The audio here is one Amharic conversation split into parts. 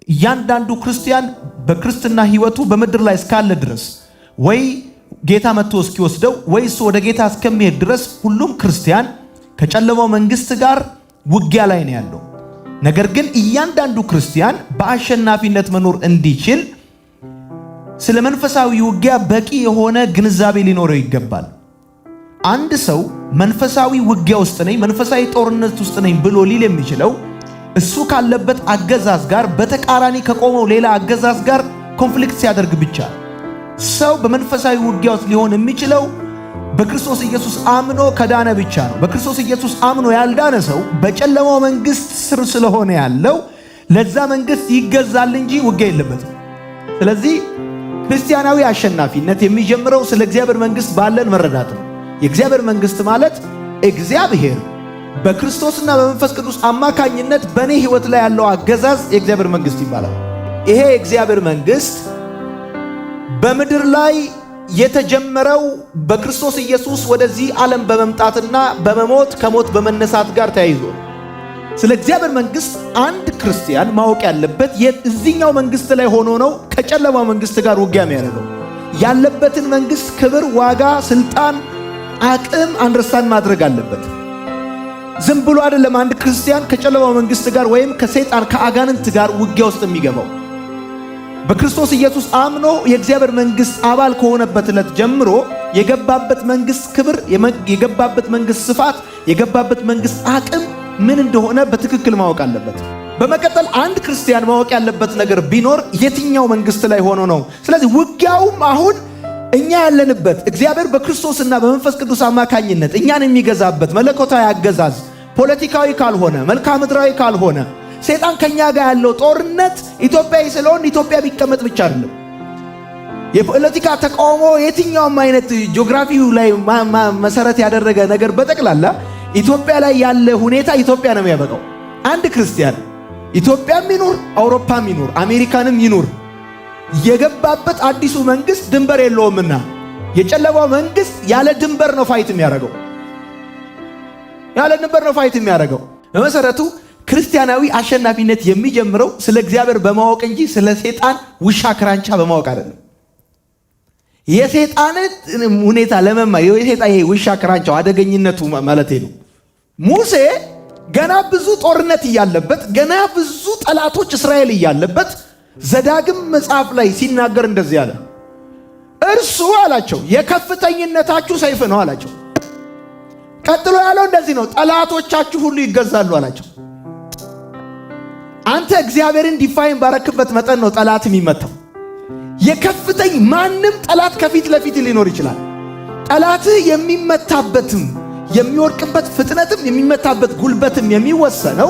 እያንዳንዱ ክርስቲያን በክርስትና ህይወቱ በመድር ላይ እስካለ ድረስ ወይ ጌታ መጥቶ እስኪወስደው ወይ እሱ ወደ ጌታ እስከሚሄድ ድረስ ሁሉም ክርስቲያን ከጨለማው መንግስት ጋር ውጊያ ላይ ነው ያለው። ነገር ግን እያንዳንዱ ክርስቲያን በአሸናፊነት መኖር እንዲችል ስለ መንፈሳዊ ውጊያ በቂ የሆነ ግንዛቤ ሊኖረው ይገባል። አንድ ሰው መንፈሳዊ ውጊያ ውስጥ ነኝ፣ መንፈሳዊ ጦርነት ውስጥ ነኝ ብሎ ሊል የሚችለው እሱ ካለበት አገዛዝ ጋር በተቃራኒ ከቆመው ሌላ አገዛዝ ጋር ኮንፍሊክት ሲያደርግ ብቻ። ሰው በመንፈሳዊ ውጊያ ውስጥ ሊሆን የሚችለው በክርስቶስ ኢየሱስ አምኖ ከዳነ ብቻ ነው። በክርስቶስ ኢየሱስ አምኖ ያልዳነ ሰው በጨለማው መንግስት ስር ስለሆነ ያለው ለዛ መንግስት ይገዛል እንጂ ውጊያ የለበትም። ስለዚህ ክርስቲያናዊ አሸናፊነት የሚጀምረው ስለ እግዚአብሔር መንግስት ባለን መረዳት ነው። የእግዚአብሔር መንግስት ማለት እግዚአብሔር በክርስቶስና በመንፈስ ቅዱስ አማካኝነት በእኔ ህይወት ላይ ያለው አገዛዝ የእግዚአብሔር መንግስት ይባላል። ይሄ የእግዚአብሔር መንግስት በምድር ላይ የተጀመረው በክርስቶስ ኢየሱስ ወደዚህ ዓለም በመምጣትና በመሞት ከሞት በመነሳት ጋር ተያይዞ ስለ እግዚአብሔር መንግስት አንድ ክርስቲያን ማወቅ ያለበት የዚህኛው መንግስት ላይ ሆኖ ነው ከጨለማው መንግስት ጋር ውጊያ የሚያደርገው። ያለበትን መንግስት ክብር፣ ዋጋ፣ ስልጣን፣ አቅም አንደርስታንድ ማድረግ አለበት። ዝም ብሎ አይደለም አንድ ክርስቲያን ከጨለማው መንግስት ጋር ወይም ከሰይጣን ከአጋንንት ጋር ውጊያ ውስጥ የሚገባው። በክርስቶስ ኢየሱስ አምኖ የእግዚአብሔር መንግስት አባል ከሆነበት ዕለት ጀምሮ የገባበት መንግስት ክብር፣ የገባበት መንግስት ስፋት፣ የገባበት መንግስት አቅም ምን እንደሆነ በትክክል ማወቅ አለበት። በመቀጠል አንድ ክርስቲያን ማወቅ ያለበት ነገር ቢኖር የትኛው መንግስት ላይ ሆኖ ነው። ስለዚህ ውጊያውም አሁን እኛ ያለንበት እግዚአብሔር በክርስቶስና በመንፈስ ቅዱስ አማካኝነት እኛን የሚገዛበት መለኮታዊ አገዛዝ ፖለቲካዊ ካልሆነ መልክዓ ምድራዊ ካልሆነ ሰይጣን ከኛ ጋር ያለው ጦርነት ኢትዮጵያዊ ስለሆነ ኢትዮጵያ ቢቀመጥ ብቻ አይደለም። የፖለቲካ ተቃውሞ የትኛውም አይነት ጂኦግራፊው ላይ መሰረት ያደረገ ነገር በጠቅላላ ኢትዮጵያ ላይ ያለ ሁኔታ ኢትዮጵያ ነው የሚያበቃው። አንድ ክርስቲያን ኢትዮጵያም ይኑር አውሮፓም ይኑር አሜሪካንም ይኑር የገባበት አዲሱ መንግስት ድንበር የለውምና የጨለማው መንግስት ያለ ድንበር ነው ፋይት የሚያደርገው። ያለ ድንበር ነው ፋይት የሚያደርገው። በመሰረቱ ክርስቲያናዊ አሸናፊነት የሚጀምረው ስለ እግዚአብሔር በማወቅ እንጂ ስለ ሰይጣን ውሻ ክራንቻ በማወቅ አይደለም። የሰይጣንን ሁኔታ ለመማር የሰይጣን ይሄ ውሻ ክራንቻው አደገኝነቱ ማለት ነው። ሙሴ ገና ብዙ ጦርነት እያለበት ገና ብዙ ጠላቶች እስራኤል እያለበት ዘዳግም መጽሐፍ ላይ ሲናገር እንደዚህ አለ። እርሱ አላቸው የከፍተኝነታችሁ ሰይፍ ነው አላቸው። ቀጥሎ ያለው እንደዚህ ነው፣ ጠላቶቻችሁ ሁሉ ይገዛሉ አላቸው። አንተ እግዚአብሔርን ዲፋይን ባረክበት መጠን ነው ጠላት የሚመታው። የከፍተኝ ማንም ጠላት ከፊት ለፊት ሊኖር ይችላል። ጠላትህ የሚመታበትም የሚወርቅበት ፍጥነትም የሚመታበት ጉልበትም የሚወሰነው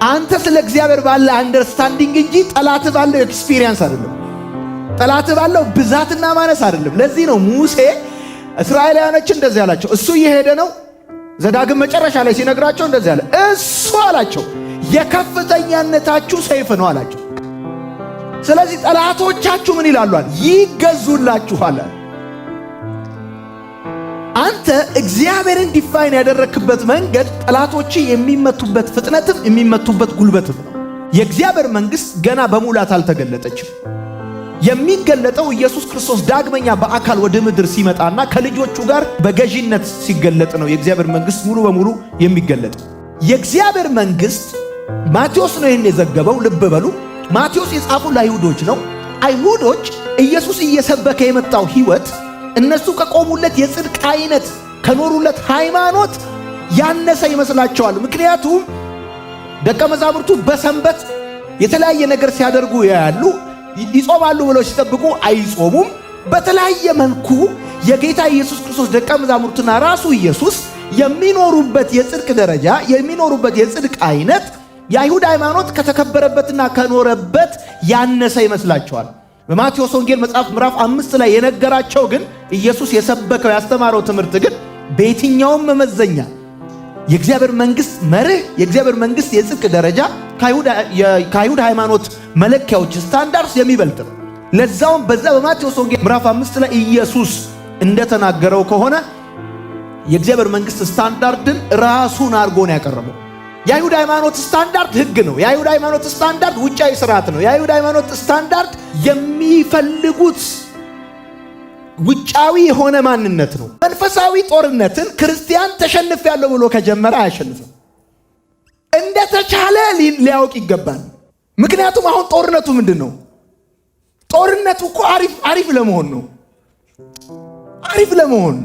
አንተ ስለ እግዚአብሔር ባለ አንደርስታንዲንግ እንጂ ጠላት ባለው ኤክስፒሪየንስ አይደለም። ጠላት ባለው ብዛትና ማነስ አይደለም። ለዚህ ነው ሙሴ እስራኤላውያኖች እንደዚህ አላቸው። እሱ እየሄደ ነው። ዘዳግም መጨረሻ ላይ ሲነግራቸው እንደዚህ አለ። እሱ አላቸው የከፍተኛነታችሁ ሰይፍ ነው አላቸው። ስለዚህ ጠላቶቻችሁ ምን ይላሉ? ይገዙላችኋል። አንተ እግዚአብሔርን ዲፋይን ያደረክበት መንገድ ጠላቶች የሚመቱበት ፍጥነትም የሚመቱበት ጉልበትም ነው። የእግዚአብሔር መንግስት ገና በሙላት አልተገለጠችም። የሚገለጠው ኢየሱስ ክርስቶስ ዳግመኛ በአካል ወደ ምድር ሲመጣና ከልጆቹ ጋር በገዢነት ሲገለጥ ነው የእግዚአብሔር መንግስት ሙሉ በሙሉ የሚገለጥ። የእግዚአብሔር መንግስት ማቴዎስ ነው ይህን የዘገበው። ልብ በሉ፣ ማቴዎስ የጻፈው ለአይሁዶች ነው። አይሁዶች ኢየሱስ እየሰበከ የመጣው ህይወት እነሱ ከቆሙለት የጽድቅ አይነት ከኖሩለት ሃይማኖት ያነሰ ይመስላቸዋል። ምክንያቱም ደቀ መዛሙርቱ በሰንበት የተለያየ ነገር ሲያደርጉ ያያሉ። ይጾማሉ ብለው ሲጠብቁ አይጾሙም። በተለያየ መልኩ የጌታ ኢየሱስ ክርስቶስ ደቀ መዛሙርቱና ራሱ ኢየሱስ የሚኖሩበት የጽድቅ ደረጃ የሚኖሩበት የጽድቅ አይነት የአይሁድ ሃይማኖት ከተከበረበትና ከኖረበት ያነሰ ይመስላቸዋል። በማቴዎስ ወንጌል መጽሐፍ ምዕራፍ 5 ላይ የነገራቸው ግን ኢየሱስ የሰበከው ያስተማረው ትምህርት ግን በየትኛውም መመዘኛ የእግዚአብሔር መንግስት መርህ የእግዚአብሔር መንግስት የጽድቅ ደረጃ ከአይሁድ ሃይማኖት መለኪያዎች ስታንዳርድስ የሚበልጥ ነው። ለዛውም በዛ በማቴዎስ ወንጌል ምዕራፍ 5 ላይ ኢየሱስ እንደተናገረው ከሆነ የእግዚአብሔር መንግስት ስታንዳርድን ራሱን አድርጎ ነው ያቀረበው። የአይሁድ ሃይማኖት ስታንዳርድ ህግ ነው። የአይሁድ ሃይማኖት ስታንዳርድ ውጫዊ ስርዓት ነው። የአይሁድ ሃይማኖት ስታንዳርድ የሚፈልጉት ውጫዊ የሆነ ማንነት ነው። መንፈሳዊ ጦርነትን ክርስቲያን ተሸንፌያለሁ ብሎ ከጀመረ አያሸንፍም። እንደተቻለ ሊያውቅ ይገባል። ምክንያቱም አሁን ጦርነቱ ምንድነው? ጦርነቱ እኮ አሪፍ ለመሆን ነው። አሪፍ ለመሆን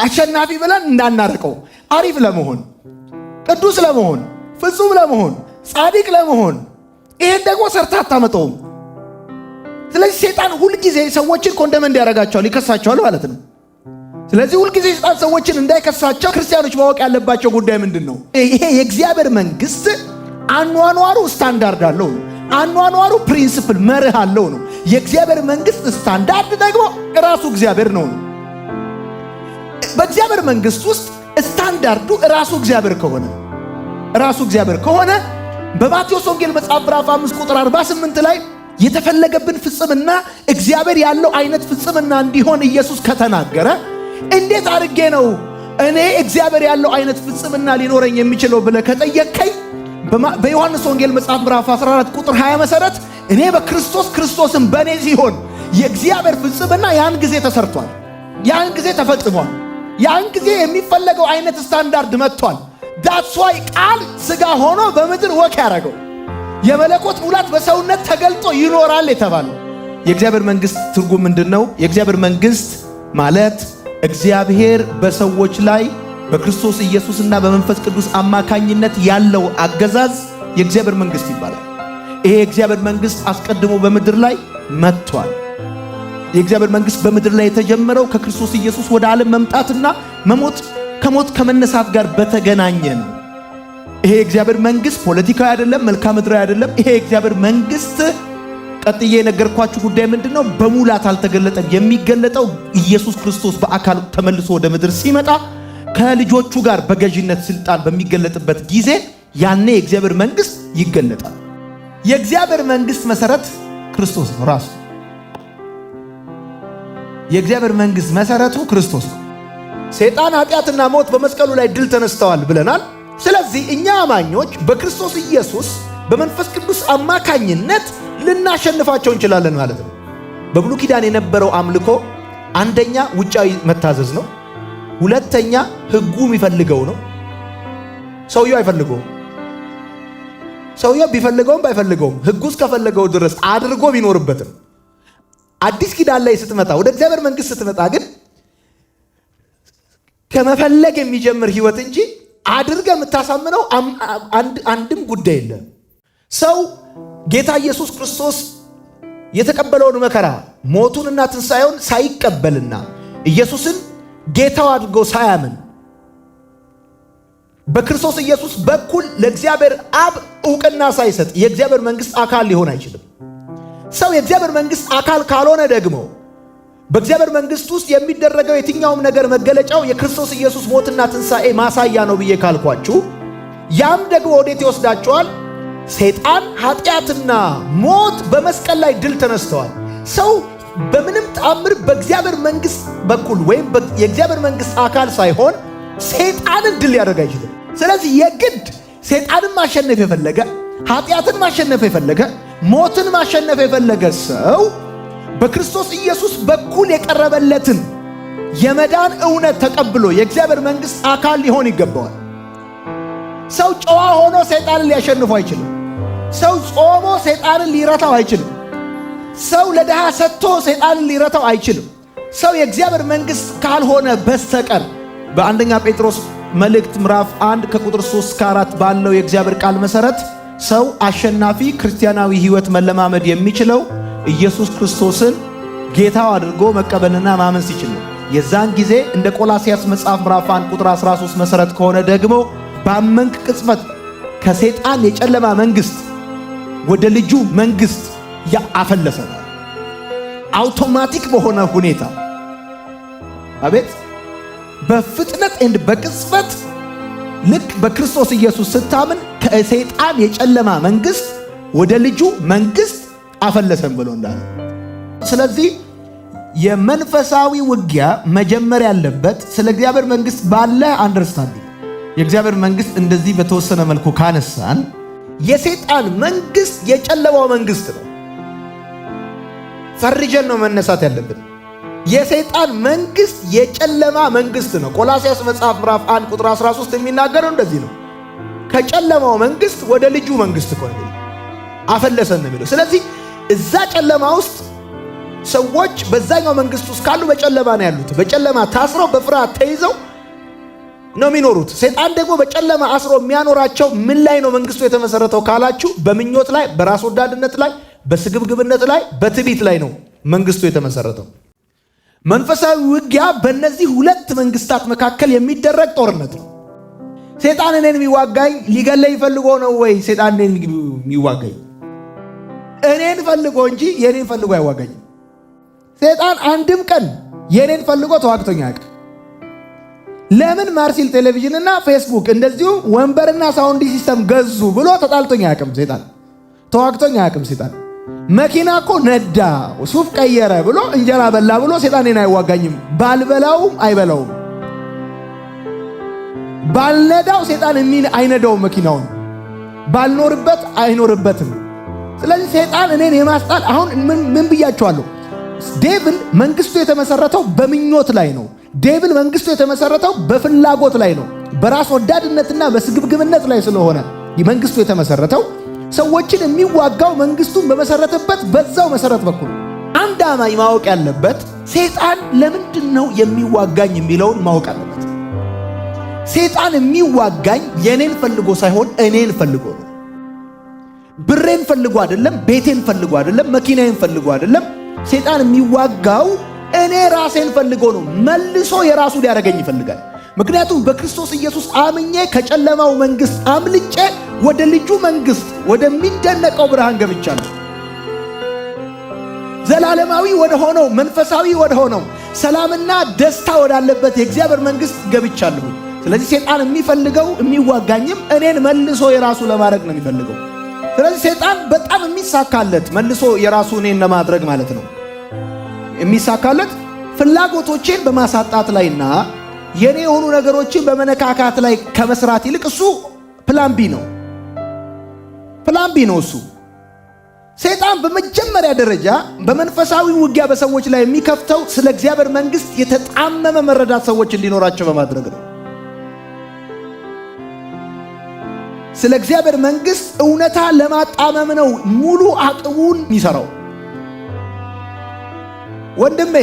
አሸናፊ ብለን እንዳናርቀው፣ አሪፍ ለመሆን፣ ቅዱስ ለመሆን፣ ፍጹም ለመሆን፣ ጻድቅ ለመሆን። ይሄን ደግሞ ሰርታ አታመጣውም። ስለዚህ ሰይጣን ሁልጊዜ ሰዎችን ኮንደም እንዲያደርጋቸዋል፣ ይከሳቸዋል ማለት ነው። ስለዚህ ሁልጊዜ ሰይጣን ሰዎችን እንዳይከሳቸው ክርስቲያኖች ማወቅ ያለባቸው ጉዳይ ምንድን ነው? ይሄ የእግዚአብሔር መንግስት አኗኗሩ ስታንዳርድ አለው ነው። አኗኗሩ ፕሪንሲፕል መርህ አለው ነው። የእግዚአብሔር መንግስት ስታንዳርድ ደግሞ ራሱ እግዚአብሔር ነው። በእግዚአብሔር መንግስት ውስጥ ስታንዳርዱ ራሱ እግዚአብሔር ከሆነ በማቴዎስ ወንጌል መጽሐፍ ምዕራፍ 5 ቁጥር 48 ላይ የተፈለገብን ፍጽምና እግዚአብሔር ያለው አይነት ፍጽምና እንዲሆን ኢየሱስ ከተናገረ እንዴት አድርጌ ነው እኔ እግዚአብሔር ያለው አይነት ፍጽምና ሊኖረኝ የሚችለው ብለህ ከጠየቀኝ በዮሐንስ ወንጌል መጽሐፍ ምዕራፍ 14 ቁጥር 20 መሰረት እኔ በክርስቶስ ክርስቶስም በእኔ ሲሆን የእግዚአብሔር ፍጽምና ያን ጊዜ ተሰርቷል፣ ያን ጊዜ ተፈጽሟል፣ ያን ጊዜ የሚፈለገው አይነት ስታንዳርድ መጥቷል። ዳትስ ዋይ ቃል ሥጋ ሆኖ በምድር ወክ ያደረገው የመለኮት ሙላት በሰውነት ተገልጦ ይኖራል የተባለው። የእግዚአብሔር መንግስት ትርጉም ምንድነው? የእግዚአብሔር መንግስት ማለት እግዚአብሔር በሰዎች ላይ በክርስቶስ ኢየሱስና በመንፈስ ቅዱስ አማካኝነት ያለው አገዛዝ የእግዚአብሔር መንግስት ይባላል። ይሄ የእግዚአብሔር መንግስት አስቀድሞ በምድር ላይ መጥቷል። የእግዚአብሔር መንግስት በምድር ላይ የተጀመረው ከክርስቶስ ኢየሱስ ወደ ዓለም መምጣትና መሞት፣ ከሞት ከመነሳት ጋር በተገናኘ ነው። ይሄ የእግዚአብሔር መንግስት ፖለቲካዊ አይደለም፣ መልክዓ ምድራዊ አይደለም። ይሄ የእግዚአብሔር መንግስት ቀጥዬ የነገርኳችሁ ጉዳይ ምንድነው? በሙላት አልተገለጠም። የሚገለጠው ኢየሱስ ክርስቶስ በአካል ተመልሶ ወደ ምድር ሲመጣ ከልጆቹ ጋር በገዥነት ስልጣን በሚገለጥበት ጊዜ ያኔ የእግዚአብሔር መንግስት ይገለጣል። የእግዚአብሔር መንግስት መሰረት ክርስቶስ ነው ራሱ። የእግዚአብሔር መንግስት መሰረቱ ክርስቶስ ነው። ሰይጣን፣ ኃጢአትና ሞት በመስቀሉ ላይ ድል ተነስተዋል ብለናል። ስለዚህ እኛ አማኞች በክርስቶስ ኢየሱስ በመንፈስ ቅዱስ አማካኝነት ልናሸንፋቸው እንችላለን ማለት ነው። በብሉይ ኪዳን የነበረው አምልኮ አንደኛ ውጫዊ መታዘዝ ነው። ሁለተኛ ህጉ የሚፈልገው ነው። ሰውየው አይፈልገውም። ሰውየው ቢፈልገውም ባይፈልገውም ህጉ እስከፈለገው ድረስ አድርጎ ቢኖርበትም። አዲስ ኪዳን ላይ ስትመጣ፣ ወደ እግዚአብሔር መንግስት ስትመጣ ግን ከመፈለግ የሚጀምር ህይወት እንጂ አድርገ የምታሳምነው አንድም ጉዳይ የለም። ሰው ጌታ ኢየሱስ ክርስቶስ የተቀበለውን መከራ ሞቱንና ትንሣኤውን ሳይቀበልና ኢየሱስን ጌታው አድርጎ ሳያምን በክርስቶስ ኢየሱስ በኩል ለእግዚአብሔር አብ ዕውቅና ሳይሰጥ የእግዚአብሔር መንግስት አካል ሊሆን አይችልም። ሰው የእግዚአብሔር መንግስት አካል ካልሆነ ደግሞ በእግዚአብሔር መንግስት ውስጥ የሚደረገው የትኛውም ነገር መገለጫው የክርስቶስ ኢየሱስ ሞትና ትንሣኤ ማሳያ ነው ብዬ ካልኳችሁ፣ ያም ደግሞ ወዴት ይወስዳቸዋል? ሰይጣን፣ ኃጢአትና ሞት በመስቀል ላይ ድል ተነስተዋል። ሰው በምንም ተአምር በእግዚአብሔር መንግስት በኩል ወይም የእግዚአብሔር መንግስት አካል ሳይሆን ሰይጣንን ድል ሊያደርግ አይችልም። ስለዚህ የግድ ሰይጣንን ማሸነፍ የፈለገ፣ ኃጢአትን ማሸነፍ የፈለገ፣ ሞትን ማሸነፍ የፈለገ ሰው በክርስቶስ ኢየሱስ በኩል የቀረበለትን የመዳን እውነት ተቀብሎ የእግዚአብሔር መንግስት አካል ሊሆን ይገባዋል። ሰው ጨዋ ሆኖ ሰይጣንን ሊያሸንፈው አይችልም። ሰው ጾሞ ሰይጣንን ሊረታው አይችልም። ሰው ለድሃ ሰጥቶ ሰይጣንን ሊረታው አይችልም። ሰው የእግዚአብሔር መንግስት ካልሆነ በስተቀር በአንደኛ ጴጥሮስ መልእክት ምዕራፍ 1 ከቁጥር 3 እስከ 4 ባለው የእግዚአብሔር ቃል መሰረት ሰው አሸናፊ ክርስቲያናዊ ህይወት መለማመድ የሚችለው ኢየሱስ ክርስቶስን ጌታው አድርጎ መቀበልና ማመን ሲችል ነው። የዛን ጊዜ እንደ ቆላስያስ መጽሐፍ ምዕራፍ 1 ቁጥር 13 መሰረት ከሆነ ደግሞ ባመንክ ቅጽበት ከሰይጣን የጨለማ መንግስት ወደ ልጁ መንግስት ያአፈለሰናል። አውቶማቲክ በሆነ ሁኔታ አቤት በፍጥነት እንደ በቅጽበት ልክ በክርስቶስ ኢየሱስ ስታምን ከሰይጣን የጨለማ መንግስት ወደ ልጁ መንግስት አፈለሰን ብሎ እንዳለ። ስለዚህ የመንፈሳዊ ውጊያ መጀመር ያለበት ስለ እግዚአብሔር መንግስት ባለ አንደርስታንዲንግ የእግዚአብሔር መንግስት እንደዚህ በተወሰነ መልኩ ካነሳን የሰይጣን መንግስት የጨለማው መንግስት ነው። ፈርጀን ነው መነሳት ያለብን። የሰይጣን መንግስት የጨለማ መንግስት ነው። ቆላስይስ መጽሐፍ ምዕራፍ 1 ቁጥር 13 የሚናገረው እንደዚህ ነው። ከጨለማው መንግስት ወደ ልጁ መንግስት ቆይ አፈለሰን ነው። ስለዚህ እዛ ጨለማ ውስጥ ሰዎች በዛኛው መንግስት ውስጥ ካሉ በጨለማ ነው ያሉት። በጨለማ ታስረው በፍርሃት ተይዘው ነው የሚኖሩት። ሰይጣን ደግሞ በጨለማ አስሮ የሚያኖራቸው ምን ላይ ነው መንግስቱ የተመሰረተው ካላችሁ፣ በምኞት ላይ፣ በራስ ወዳድነት ላይ፣ በስግብግብነት ላይ፣ በትዕቢት ላይ ነው መንግስቱ የተመሰረተው። መንፈሳዊ ውጊያ በእነዚህ ሁለት መንግስታት መካከል የሚደረግ ጦርነት ነው። ሰይጣን እኔን የሚዋጋኝ ሊገለኝ ፈልጎ ነው ወይ? ሰይጣን እኔን የሚዋጋኝ እኔን ፈልጎ እንጂ የኔን ፈልጎ አይዋጋኝም። ሰይጣን አንድም ቀን የኔን ፈልጎ ተዋግቶኝ አያውቅም። ለምን ማርሲል ቴሌቪዥን እና ፌስቡክ እንደዚሁ ወንበርና ሳውንድ ሲስተም ገዙ ብሎ ተጣልቶኝ አያውቅም። ሰይጣን ተዋግቶኝ አያውቅም። ሰይጣን መኪና እኮ ነዳ ሱፍ ቀየረ ብሎ እንጀራ በላ ብሎ ሰይጣን እኔን አይዋጋኝም። ባልበላውም አይበላውም። ባልነዳው ሰይጣን አይነዳውም መኪናውን። ባልኖርበት አይኖርበትም። ስለዚህ ሰይጣን እኔን የማስጣል አሁን ምን ብያቸዋለሁ? ዴብል መንግስቱ የተመሰረተው በምኞት ላይ ነው። ዴብል መንግስቱ የተመሰረተው በፍላጎት ላይ ነው። በራስ ወዳድነትና በስግብግብነት ላይ ስለሆነ መንግስቱ የተመሰረተው ሰዎችን የሚዋጋው መንግስቱን በመሰረተበት በዛው መሰረት በኩል። አንድ አማኝ ማወቅ ያለበት ሰይጣን ለምንድን ነው የሚዋጋኝ የሚለውን ማወቅ አለበት። ሰይጣን የሚዋጋኝ የኔን ፈልጎ ሳይሆን እኔን ፈልጎ ነው። ብሬን ፈልጎ አይደለም፣ ቤቴን ፈልጎ አይደለም፣ መኪናዬን ፈልጎ አይደለም። ሰይጣን የሚዋጋው እኔ ራሴን ፈልጎ ነው። መልሶ የራሱ ሊያደርገኝ ይፈልጋል። ምክንያቱም በክርስቶስ ኢየሱስ አምኜ ከጨለማው መንግስት አምልጬ ወደ ልጁ መንግስት ወደሚደነቀው ብርሃን ገብቻለሁ። ዘላለማዊ ወደ ሆነው መንፈሳዊ ወደ ሆነው ሰላምና ደስታ ወዳለበት የእግዚአብሔር መንግስት ገብቻለሁ። ስለዚህ ሰይጣን የሚፈልገው የሚዋጋኝም እኔን መልሶ የራሱ ለማድረግ ነው የሚፈልገው። ስለዚህ ሰይጣን በጣም የሚሳካለት መልሶ የራሱ እኔን ለማድረግ ማለት ነው የሚሳካለት ፍላጎቶቼን በማሳጣት ላይና የኔ የሆኑ ነገሮችን በመነካካት ላይ ከመስራት ይልቅ እሱ ፕላን ቢ ነው። ፕላን ቢ ነው እሱ። ሰይጣን በመጀመሪያ ደረጃ በመንፈሳዊ ውጊያ በሰዎች ላይ የሚከፍተው ስለ እግዚአብሔር መንግስት የተጣመመ መረዳት ሰዎች እንዲኖራቸው በማድረግ ነው። ስለ እግዚአብሔር መንግስት እውነታ ለማጣመም ነው ሙሉ አቅሙን የሚሰራው። ወንድሜ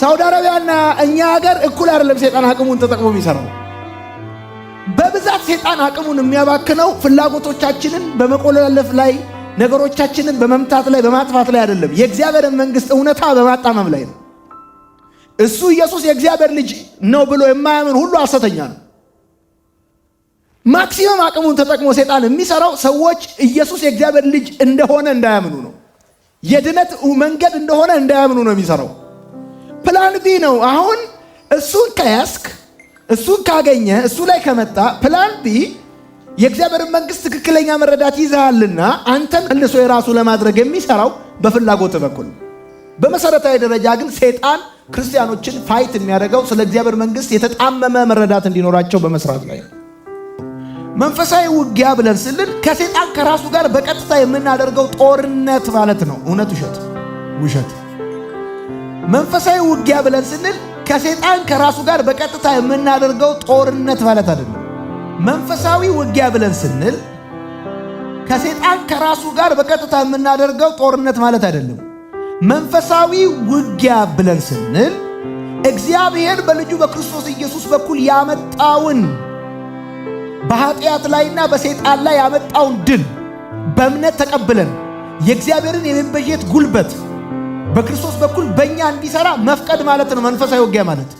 ሳውዲ አረቢያና እኛ ሀገር እኩል አይደለም ሰይጣን አቅሙን ተጠቅሞ የሚሰራው። በብዛት ሰይጣን አቅሙን የሚያባክነው ፍላጎቶቻችንን በመቆላለፍ ላይ፣ ነገሮቻችንን በመምታት ላይ፣ በማጥፋት ላይ አይደለም። የእግዚአብሔር መንግስት እውነታ በማጣመም ላይ ነው። እሱ ኢየሱስ የእግዚአብሔር ልጅ ነው ብሎ የማያምን ሁሉ ሐሰተኛ ነው። ማክሲመም አቅሙን ተጠቅሞ ሰይጣን የሚሰራው ሰዎች ኢየሱስ የእግዚአብሔር ልጅ እንደሆነ እንዳያምኑ ነው። የድነት መንገድ እንደሆነ እንዳያምኑ ነው የሚሰራው። ፕላን ቢ ነው። አሁን እሱን ከያስክ፣ እሱን ካገኘ፣ እሱ ላይ ከመጣ ፕላን ቢ የእግዚአብሔር መንግስት ትክክለኛ መረዳት ይዛልና አንተን መልሶ የራሱ ለማድረግ የሚሰራው በፍላጎት በኩል። በመሰረታዊ ደረጃ ግን ሰይጣን ክርስቲያኖችን ፋይት የሚያደርገው ስለ እግዚአብሔር መንግስት የተጣመመ መረዳት እንዲኖራቸው በመስራት ላይ ነው። መንፈሳዊ ውጊያ ብለን ስንል ከሰይጣን ከራሱ ጋር በቀጥታ የምናደርገው ጦርነት ማለት ነው። እውነት ውሸት? ውሸት። መንፈሳዊ ውጊያ ብለን ስንል ከሰይጣን ከራሱ ጋር በቀጥታ የምናደርገው ጦርነት ማለት አይደለም። መንፈሳዊ ውጊያ ብለን ስንል ከሰይጣን ከራሱ ጋር በቀጥታ የምናደርገው ጦርነት ማለት አይደለም። መንፈሳዊ ውጊያ ብለን ስንል እግዚአብሔር በልጁ በክርስቶስ ኢየሱስ በኩል ያመጣውን በኃጢአት ላይና በሰይጣን ላይ ያመጣውን ድል በእምነት ተቀብለን የእግዚአብሔርን የመቤዠት ጉልበት በክርስቶስ በኩል በእኛ እንዲሰራ መፍቀድ ማለት ነው መንፈሳዊ ውጊያ ማለት።